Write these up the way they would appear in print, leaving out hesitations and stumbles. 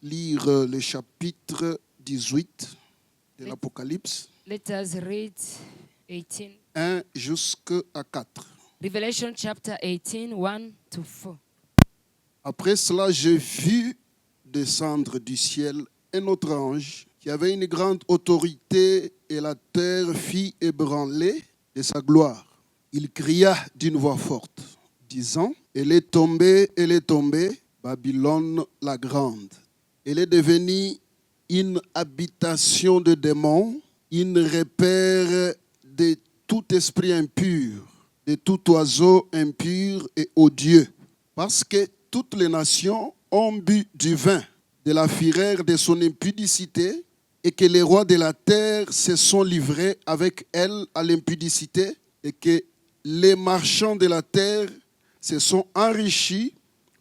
lire le chapitre 18 de l'Apocalypse, Let us read 18. 1 jusqu'à 4. Revelation chapter 18, 1 to 4. Après cela, j'ai vu descendre du ciel un autre ange qui avait une grande autorité et la terre fit ébranler de sa gloire. Il cria d'une voix forte, disant, elle est tombée, Babylone la grande. Elle est devenue une habitation de démons, une repère de tout esprit impur, de tout oiseau impur et odieux, parce que toutes les nations ont bu du vin de la fureur de son impudicité et que les rois de la terre se sont livrés avec elle à l'impudicité et que les marchands de la terre se sont enrichis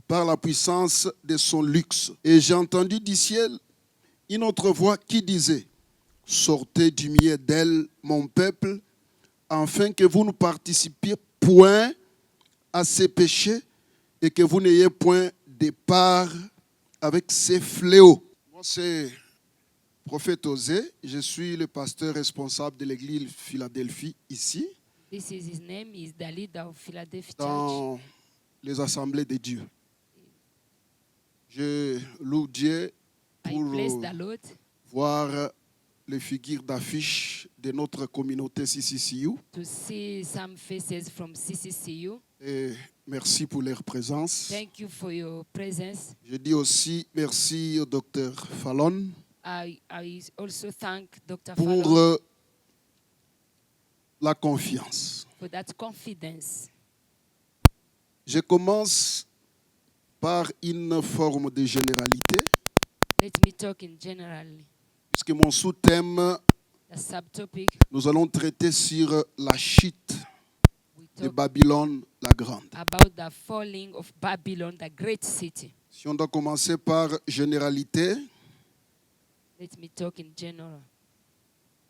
par la puissance de son luxe. Et j'ai entendu du ciel une autre voix qui disait, sortez du milieu d'elle, mon peuple, afin que vous ne participiez point à ses péchés et que vous n'ayez point de part avec ces fléaux. Moi, c'est Prophète Osée. Je suis le pasteur responsable de l'église Philadelphie ici, This is his name. He is the leader of Philadelphia Church. dans les assemblées de Dieu. Je loue Dieu I pour bless the Lord voir les figures d'affiche de notre communauté CCCU. to see some faces from CCCU. Et merci pour leur présence. Thank you for your presence. Je dis aussi merci au docteur Fallon I also thank Dr. pour Fallon la confiance. for that confidence. Je commence par une forme de généralité, Let me talk in general. puisque mon sous-thème, The subtopic, nous allons traiter sur la chute we de talk Babylone la grande. about the falling of Babylon, the great city. Si on doit commencer par généralité, Let me talk in general.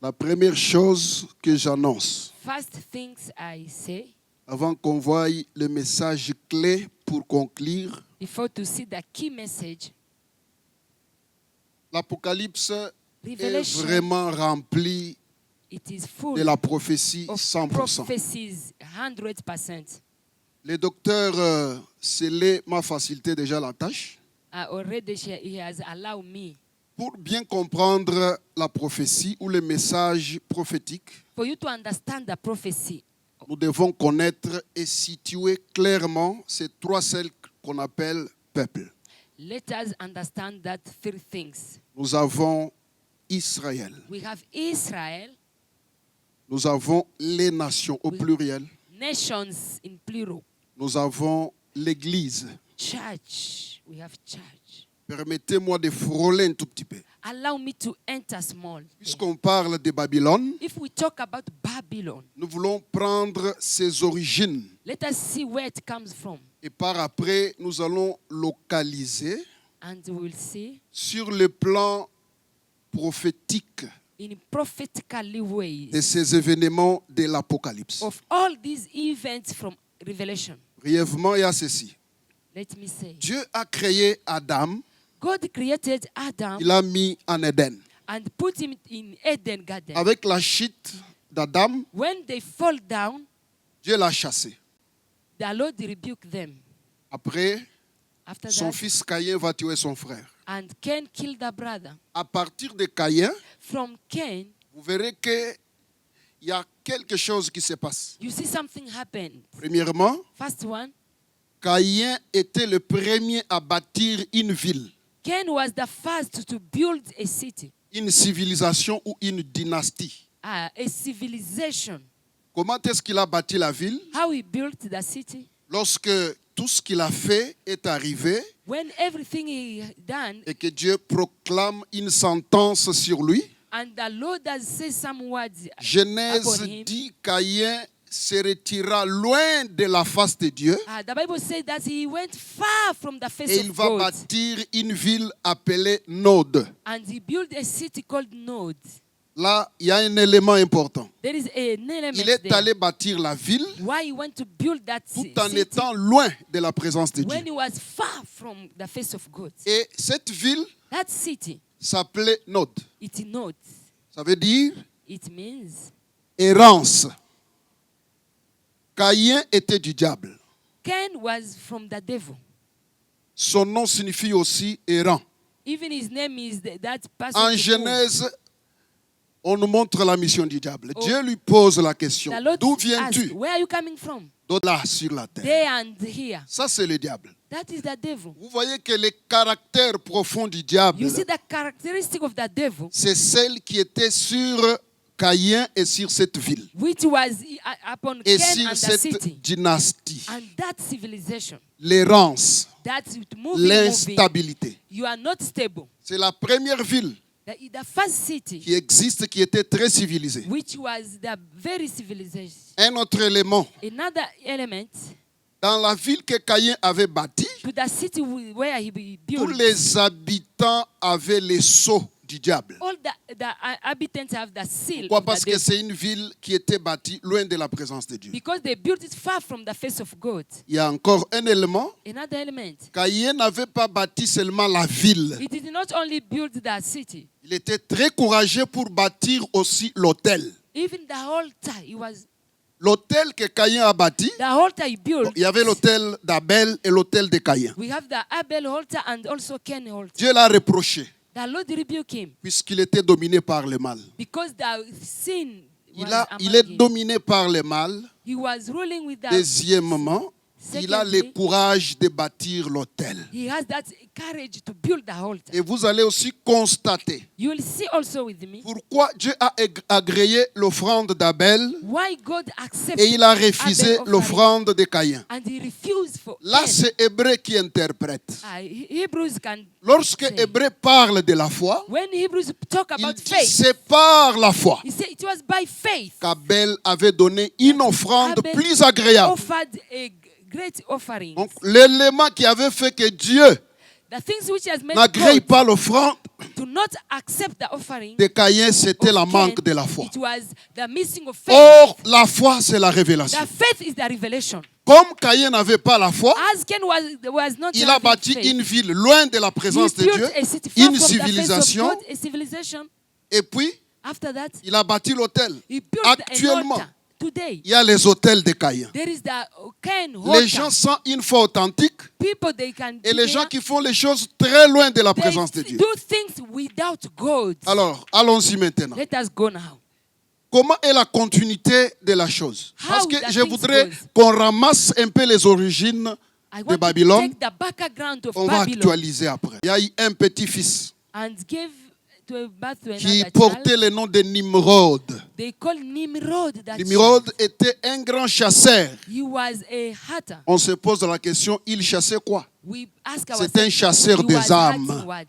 la première chose que j'annonce, First things I say, avant qu'on voie le message clé pour conclure, before to see the key message, l'Apocalypse est Revelation, vraiment rempli it is full de la prophétie of 100%. prophecies, 100%. Le docteur scellé m'a facilité déjà la tâche. He has allowed me, Pour bien comprendre la prophétie ou le message prophétique, for you to understand the prophecy, nous devons connaître et situer clairement ces trois celles qu'on appelle peuples. let us understand that three things. Nous avons Israël, We have Israel, nous avons les nations au Oui. pluriel, nations in plural, nous avons l'Église. church, we have church. Permettez-moi de frôler un tout petit peu. Allow me to enter small. Puisqu'on parle de Babylone, If we talk about Babylon, nous voulons prendre ses origines. let us see where it comes from. Et par après, nous allons localiser And we will see sur le plan prophétique in prophetically ways de ces événements de l'Apocalypse. of all these events from Revelation. Brièvement, il y a ceci. Let me say, Dieu a créé Adam, God created Adam il l'a mis en Éden. and put him in Eden Garden. Avec la chute d'Adam, When they fall down, Dieu l'a chassé. the Lord rebuked them. Après, After son that, fils Caïn va tuer son frère. and Cain killed the brother. À partir de Caïn, From Cain, vous verrez qu'il y a quelque chose qui se passe. you see something happened. Premièrement, First one, Caïn était le premier à bâtir une ville, Cain was the first to build a city, une civilisation ou une dynastie. a civilization. Comment est-ce qu'il a bâti la ville? How he built the city. Lorsque tout ce qu'il a fait est arrivé When everything he done, et que Dieu proclame une sentence sur lui, and the Lord has said some words Genèse upon him. dit Caïn se retira loin de la face de Dieu The Bible says that he went far from the face et il of va God. bâtir une ville appelée Nod. And he built a city called Nod. Là, il y a un élément important. There is an element Il est there. allé bâtir la ville Why he went to build that tout en city étant loin de la présence de when Dieu. he was far from the face of God. Et cette ville That city, s'appelait Nod. it notes. Ça veut dire It means errance. Caïn était du diable. Cain was from the devil. Son nom signifie aussi errant. Even his name is that person. En to Genèse, on nous montre la mission du diable. Oh. Dieu lui pose la question. move. The Lord D'où asked, viens-tu? where are you coming from? De là sur la terre. There and here. Ça, c'est le diable. That is the devil. Vous voyez que le caractère profond du diable, You see the characteristic of the devil, c'est celle qui était sur Caïn et sur cette ville. which was upon Et Cain sur and the cette city. dynastie. And that civilization, L'errance, that's moving. l'instabilité. You are not stable. C'est la première ville The first city, qui existe, qui était très civilisée. which was the very civilization. Un autre élément, Another element, dans la ville que Caïn avait bâtie, to the city where he tous built, les habitants avaient les sceaux du diable. all the inhabitants have the seal Pourquoi? of Parce the que devil. c'est une ville qui était bâtie loin de la présence de Dieu. Because they built it far from the face of God. Il y a encore un élément. Another element, Caïn n'avait pas bâti seulement la ville. he did not only build the city, Il était très courageux pour bâtir aussi l'autel. even the altar. He was L'autel que Caïn a bâti, the altar he built. il y avait l'autel d'Abel et l'autel de Caïn. We have the Abel altar and also Cain altar. Dieu l'a reproché The Lord rebuked him puisqu'il était dominé par le mal. because the sin was Il among est him. dominé par le mal. He was ruling with the. Deuxièmement, il a le courage de bâtir l'autel. He has that courage to build the altar. Et vous allez aussi constater You will see also with me pourquoi Dieu a agréé l'offrande d'Abel why God accepted et il a refusé Abel offering l'offrande de Caïn. and he refused for Là, Cain. c'est Hébreu qui interprète. Hebrews can. Lorsque Hébreu parle de la foi, When Hebrews talk il about dit faith, c'est par la foi he said it was by faith qu'Abel avait donné une offrande Abel plus agréable. offered a great offering. Donc, l'élément qui avait fait que Dieu The things which has made n'agrée God pas l'offrande to not accept the offering de Caïn, c'était of la Cain, manque de la foi. it was the missing of faith. Or, la foi, c'est la révélation. The faith is the revelation. Comme Caïn n'avait pas la foi, As Cain was not il a having bâti faith, une ville loin de la he présence de built Dieu, a city far une from the face of civilisation, God, a civilization. et puis After that, il a bâti l'autel. he built Actuellement, an altar. Today, il y a les hôtels de Caïn. there is the Cain Les altar. gens sont une foi authentique People they can et les be gens there. qui font les choses très loin de la They présence de Dieu. do things without God. Alors, allons-y maintenant. Let us go now. Comment est la continuité de la chose? Parce How que the je things voudrais goes. qu'on ramasse un peu les origines I de want to Babylone. take the background of On va Babylon actualiser après. Il y a eu un petit-fils and give birth to qui another portait child. le nom de Nimrod. They call Nimrod that Nimrod child. était un grand chasseur. He was a hunter. On se pose la question, il chassait quoi? We ask C'est ourselves, un chasseur he des was âmes. hunting what?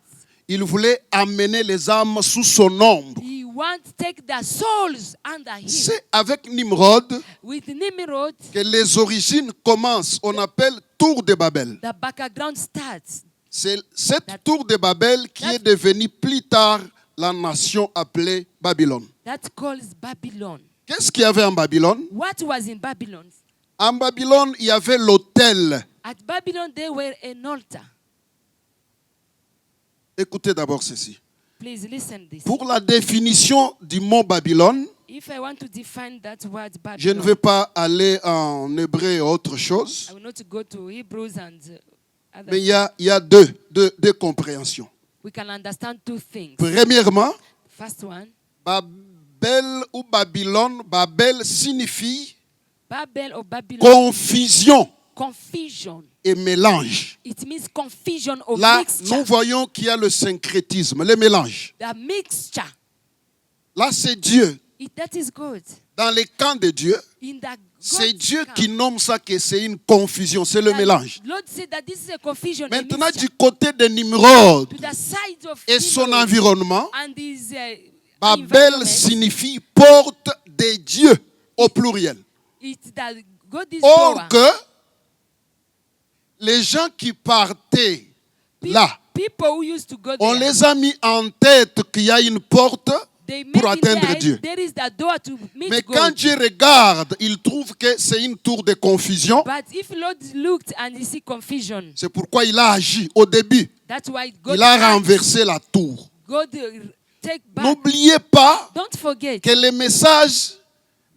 Il voulait amener les âmes sous son ombre. He wants to take the souls under him. C'est avec Nimrod With Nimrod, que les origines commencent. On appelle Tour de Babel. the background starts. C'est cette Tour de Babel qui est devenue plus tard la nation appelée Babylone. That calls Babylon. Qu'est-ce qu'il y avait en Babylone? What was in Babylon? En Babylone, il y avait l'autel. At Babylon, there were an altar. Écoutez d'abord ceci. Please listen this. Pour la définition du mot Babylone, If I want to define that word Babylon, je ne vais pas aller en hébreu et autre chose, I will not go to Hebrews and other. mais il y a deux compréhensions. We can understand two things. Premièrement, First one, Babel ou Babylone, Babel signifie Babel or Babylon, confusion confusion. et mélange. It means confusion or Là, mixture. nous voyons qu'il y a le syncrétisme, le mélange. The mixture. Là, c'est Dieu. That is good. Dans le camp de Dieu, In the c'est God's Dieu camp, qui nomme ça que c'est une confusion, c'est le the mélange. Lord said that this is a confusion. a Maintenant, mixture. du côté de Nimrod To the side of et son Nimrod environnement, and his Babel environment, signifie porte de Dieu au pluriel. it's that God is Or power. que les gens qui partaient là, People who used to go on there, les a mis en tête qu'il y a une porte They make pour in atteindre their Dieu. head, there is the door to meet Mais God. quand Dieu regarde, il trouve que c'est une tour de confusion. But if Lord looked and he see confusion, C'est pourquoi il a agi au début. that's why God Il a acts. renversé la tour. God take back. N'oubliez pas Don't forget que le message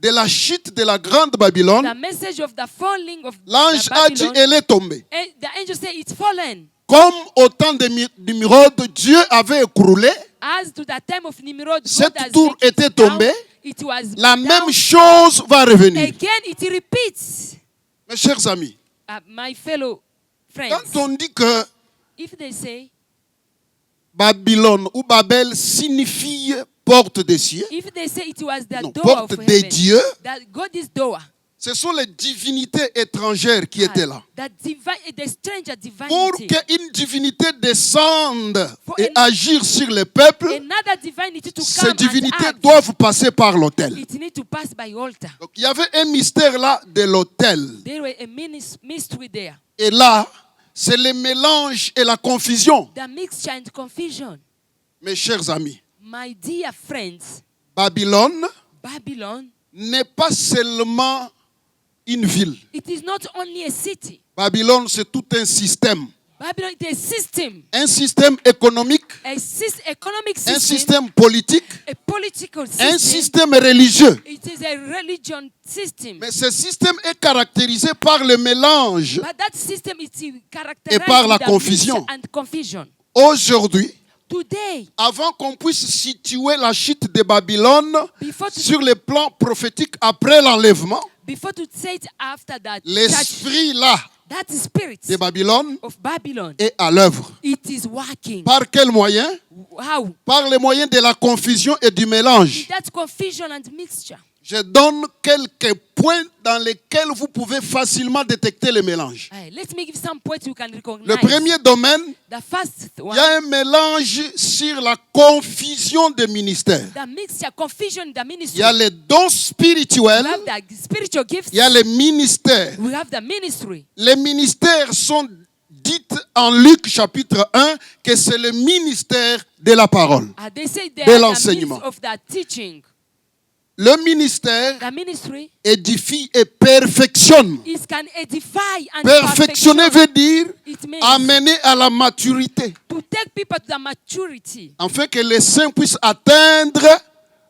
de la chute de la grande Babylone, the message of the falling of l'ange the a dit Babylon. elle est tombée. And the angel said it's fallen. Comme au temps de Nimrod, Dieu avait écroulé, As to the time of Nimrod, cette God has tour taken était it down. tombée. It was La down. même chose va revenir. Again, it repeats. Mes chers amis, My fellow friends, quand on dit que if they say, Babylone ou Babel signifie porte des cieux, if they say it was the non, door porte of des heaven, dieux, that God is door. ce sont les divinités étrangères qui étaient là. The stranger Pour divinity. qu'une divinité descende For et an- agir sur le peuple, Another divinity to ces come and divinités act. doivent passer par l'autel. It need to pass by altar. Donc il y avait un mystère là de l'autel. There were a mystery there. Et là, c'est le mélange et la confusion. The mixture and confusion. Mes chers amis, My dear friends, Babylone Babylon, n'est pas seulement une ville. it is not only a city. Babylone, c'est tout un système. Babylon is a system. Un système économique, Economic un system. système politique, A political un system. système religieux. It is a religion system. Mais ce système est caractérisé par le mélange. But that system is characterized Et par la with the confusion. mixture and confusion. Aujourd'hui, Today, avant qu'on puisse situer la chute de Babylone before to, sur le plan prophétique après l'enlèvement, before to say it after that, l'esprit là that spirit de Babylone of Babylon, est à l'œuvre. it is working. Par quel moyen? How? Par les moyens de la confusion et du mélange. That confusion and mixture. Je donne quelques points dans lesquels vous pouvez facilement détecter le mélange. Let me give some points you can recognize. Le premier domaine, The first il one, y a un mélange sur la confusion des ministères. the mixture, confusion in the Il ministry. y a les dons spirituels, We have the spiritual gifts. il y a les ministères. We have the ministry. Les ministères sont dites en Luc chapitre 1 que c'est le ministère de la parole. They say they De are the l'enseignement. means of the teaching. Le ministère The ministry édifie et perfectionne. is can edify and Perfectionner perfection. veut dire It means amener à la maturité, to take people to the maturity. afin que les saints puissent atteindre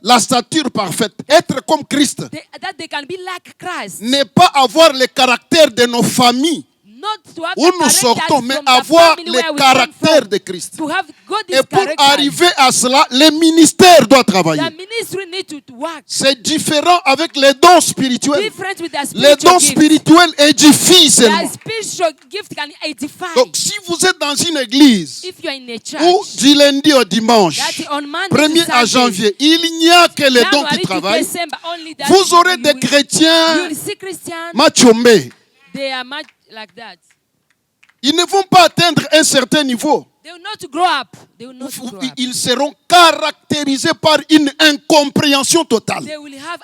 la stature parfaite, être comme Christ. That they can be like Christ. Ne pas avoir le caractère de nos familles Not to have où the nous characters sortons, mais from the avoir family le where we come caractère from. de Christ. To have God's Et pour character. arriver à cela, le ministère doit travailler. The ministry need to work. C'est différent avec les dons spirituels. Different with the Les dons spiritual gift. spirituels édifient The seulement. spiritual gift can edify. Donc si vous êtes dans une église If you are in a où church, du lundi au dimanche, that on Monday 1er to à Sunday, janvier, il n'y a que les dons January qui to travaillent, December, only that vous aurez you des will- chrétiens You will see Christians, machombés. they are much like that. Ils ne vont pas atteindre un certain niveau. They will not grow up. They will not grow up. Ils seront caractérisés par une incompréhension totale. They will have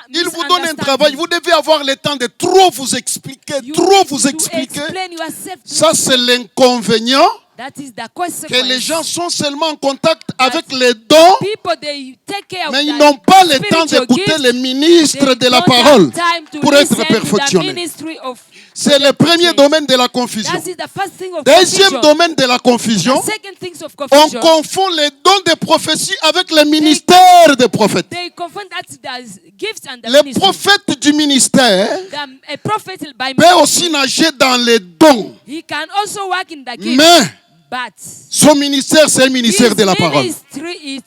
Ils vous donnent un travail, vous devez avoir le temps de trop vous expliquer, trop vous expliquer. Explain yourself to Ça, c'est l'inconvénient, that is the que les gens consequence. sont seulement en contact avec les dons, People, they take care mais of ils the n'ont pas le temps spiritual d'écouter gifts. les ministres They de la don't have parole time to pour être listen to the perfectionnés. ministry of C'est le premier domaine de la confusion. That is the first thing of Deuxième confusion. domaine de la confusion, The second things of on confusion. confond les dons de prophétie avec les ministères des prophètes. They confund that the gifts and the Les ministry. prophètes du ministère A prophet by peut aussi nager dans les dons, he can also work in the gift, mais but son ministère, c'est le ministère de la parole. ministry is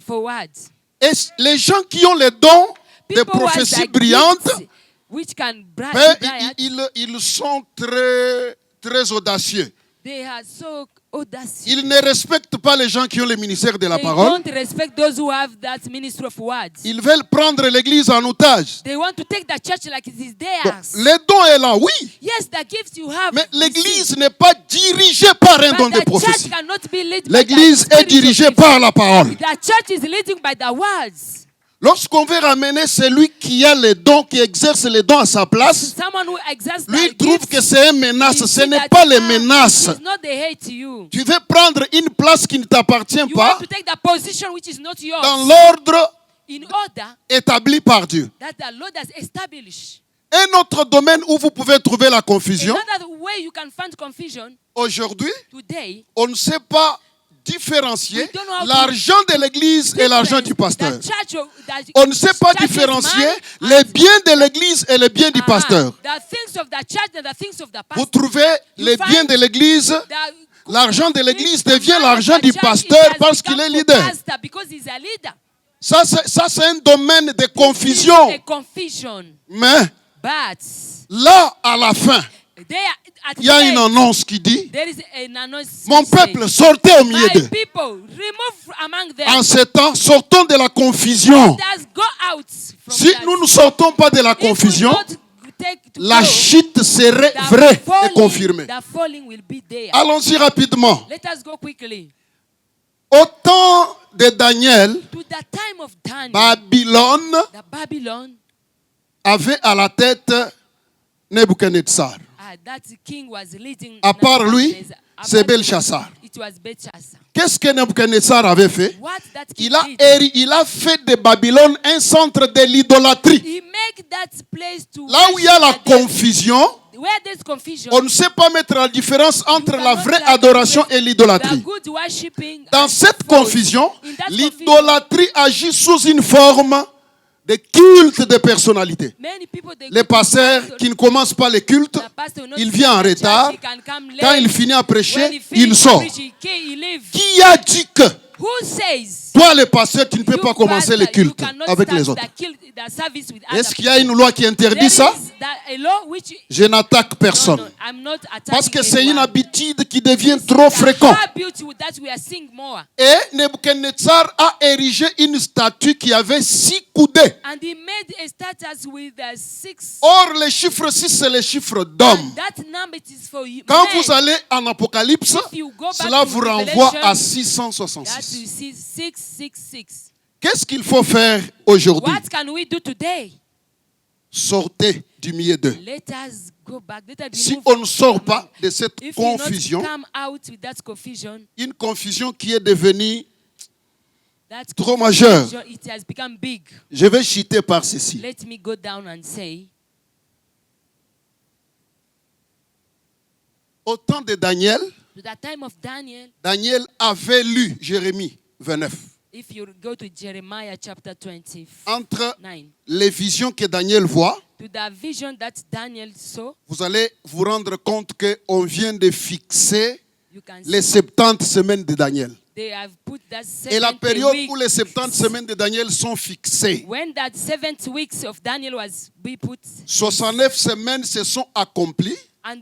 for words. Et les gens qui ont les dons de People who has prophétie the brillantes, gifts which can ben, bright, ils sont très, très audacieux. they are so audacious. Ils ne respectent pas les gens qui ont le ministère de la They parole. don't respect those who have that ministry of words. Ils veulent prendre l'église en otage. They want to take the church like it is Bon, theirs. les dons est là, oui. Yes, the gifts you have. Mais you l'église see. n'est pas dirigée par un don But de the prophétie. church cannot be led by L'église the est spiritual dirigée gift. par la parole. The church is leading by the words. Lorsqu'on veut ramener celui qui a les dons, qui exerce les dons à sa place, Someone who exerts lui their il trouve gifts, que c'est une menace. you Ce see n'est that, pas les it menaces. is not the hate to you. Tu veux prendre une place qui ne t'appartient You pas want to take that position which is not yours dans l'ordre in order établi par Dieu. that the Lord has established. Un autre domaine où vous pouvez trouver la confusion, Another way you can find confusion aujourd'hui, today, on ne sait pas différencier We don't know how to l'argent de l'église et l'argent du pasteur. the church of- that- On ne sait pas church's différencier man les biens de l'église et les biens du pasteur. The things of the church and the things of the Vous pastor. trouvez les biens de l'église, The- l'argent de l'église the devient man of l'argent the du church, pasteur it has parce qu'il become est for leader. pastor because he's a leader. Ça, c'est un domaine de confusion. This is a confusion. Mais But là, à la fin, there, at il y a the une end, annonce qui dit, there is an announcement mon peuple, sortez au milieu my d'eux. people, remove among them. En ce temps, sortons de la confusion. Let us go out from Si that. nous ne sortons pas de la If we confusion, don't take to la go, chute serait the vraie et falling- confirmée. The falling will be there. Allons-y rapidement. Let us go quickly Au temps de Daniel, to the time of Daniel. Babylone The Babylon, avait à la tête Nebuchadnezzar. that king was leading. À part lui, Nebuchadnezzar. c'est Apart- Belshazzar. It was Belshazzar. Qu'est-ce que Nebuchadnezzar avait fait? What that king Il a fait de Babylone un centre de l'idolâtrie. he make that place to Là où il y a la worship the devil. confusion, Where there's confusion, on ne sait pas mettre la différence entre you la cannot vraie tell adoration the et l'idolâtrie. good worshiping Dans and cette false. confusion, In that l'idolâtrie agit sous une forme de culte de personnalité. Many people, they Les go to pasteurs pastor- qui ne commencent pas les cultes, the pastor will not il vient en come to church, retard. he can come Quand late. il finit à When prêcher, he il finish sort. preaching, he leave. Qui a dit que Who says toi, le pasteur, tu ne peux you pas commencer pastor, les cultes you cannot avec start les autres? the service with Est-ce other qu'il y a une people? loi qui interdit There ça? is a law which Je n'attaque no, personne. no, I'm not attacking Parce que c'est une anyone. habitude qui devient It's trop the fréquente. habit that we are seeing more. Et Nebuchadnezzar a érigé une statue qui avait 6 coudées. And he made a status with 6. Or, le chiffre 6, c'est le chiffre d'homme. And that number is for you. Quand men. vous allez en Apocalypse, If you go back cela to vous renvoie à Revelation, that 666. you see 666. Qu'est-ce qu'il faut faire aujourd'hui? What can we do today? Sortez du milieu d'eux. Let us go back. Let us Si remove on ne sort from pas among- de cette If we not confusion, come out with that confusion, une confusion qui est devenue that trop majeure, confusion, it has become big. je vais chuter par ceci. Let me go down and say, Au temps de Daniel, to the time of Daniel, Daniel avait lu Jérémie 29. if you go to Jeremiah chapter 29, Entre les visions que Daniel voit, to the vision that Daniel saw, vous allez vous rendre compte qu'on vient de fixer you can les see 70 semaines de Daniel. they have put that Et la 70 période weeks. où les 70 semaines de Daniel sont fixées, When that 7 weeks of Daniel was be put, 69 semaines se sont accomplies. and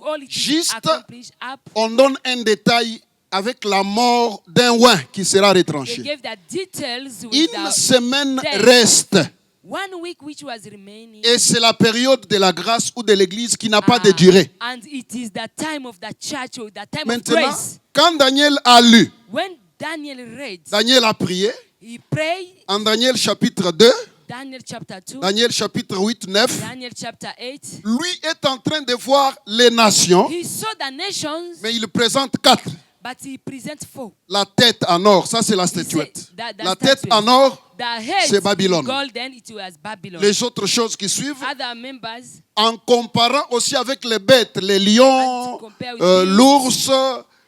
all it is Juste- accomplished up, On donne un détail avec la mort d'un oin qui sera they retranché. gave the details with Une the semaine death. reste. 1 week which was remaining. Et c'est la période de la grâce ou de l'église qui n'a pas de durée. And it is the time of the church or the time of Maintenant, grace. quand Daniel a lu, When Daniel read, Daniel a prié. he prayed, En Daniel chapitre 2, Daniel chapter 2, Daniel chapitre 8, 9, Daniel chapter 8. lui est en train de voir les nations, He saw the nations, mais il présente 4. but he presents 4. La tête en or, ça c'est la statuette. said that La tête statue. en or, The head c'est Babylone. golden, it was Babylon. les autres choses qui suivent, Other members, en comparant aussi avec les bêtes, les lions, And to compare with l'ours,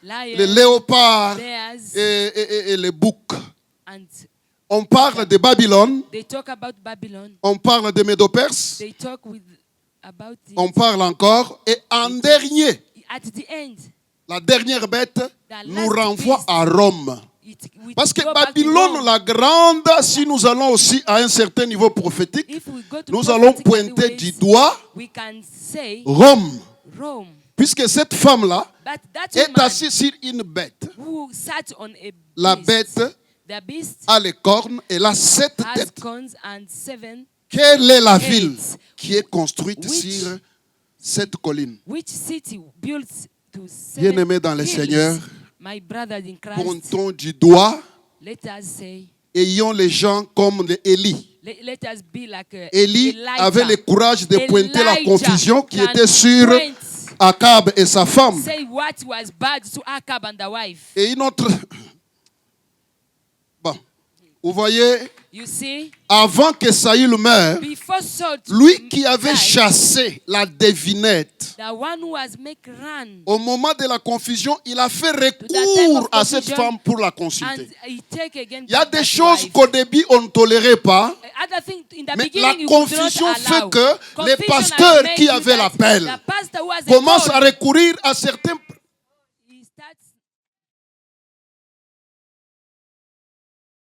lions, les léopards bears, et les boucs. and On parle de Babylone, they talk about Babylon. on parle de Médo-Perse, They talk about it. on parle encore, et en dernier, At the end, la dernière bête nous renvoie beast. à Rome. we Parce que go back to Babylone Rome. la grande, si nous allons aussi à un certain niveau prophétique, If we go to nous allons prophetic pointer ways, du doigt we can say Rome. Rome. Puisque cette femme-là But that est woman assise sur une bête. who sat on a La beast, bête the beast a les cornes, elle a 7 has têtes. corns and 7. Quelle est la ville qui est construite Which- sur cette colline? Which city built to Bien-aimés 7 dans le hills? Seigneur, My brothers in Christ, pointons du doigt let us say ayons les gens comme Élie. Let us be like Élie Elijah. avait le courage de pointer la Elijah confusion qui can était sur point, Akab et sa femme. say what was bad to Akab and the wife. Et une autre... Bon, vous voyez, You see, avant que Saül meure, before Saul lui qui avait died, chassé la devinette, the one who was make run au moment de la confusion, il a fait time recours of à cette confusion, femme pour la and consulter. he take again Il y a that des choses wife. qu'au début on ne tolérait pas, Other thing, in the mais la beginning, you could not confusion fait allow. que les Confusion has pasteurs made qui you avaient that l'appel the pastor who has a commencent à call, recourir à certains... he starts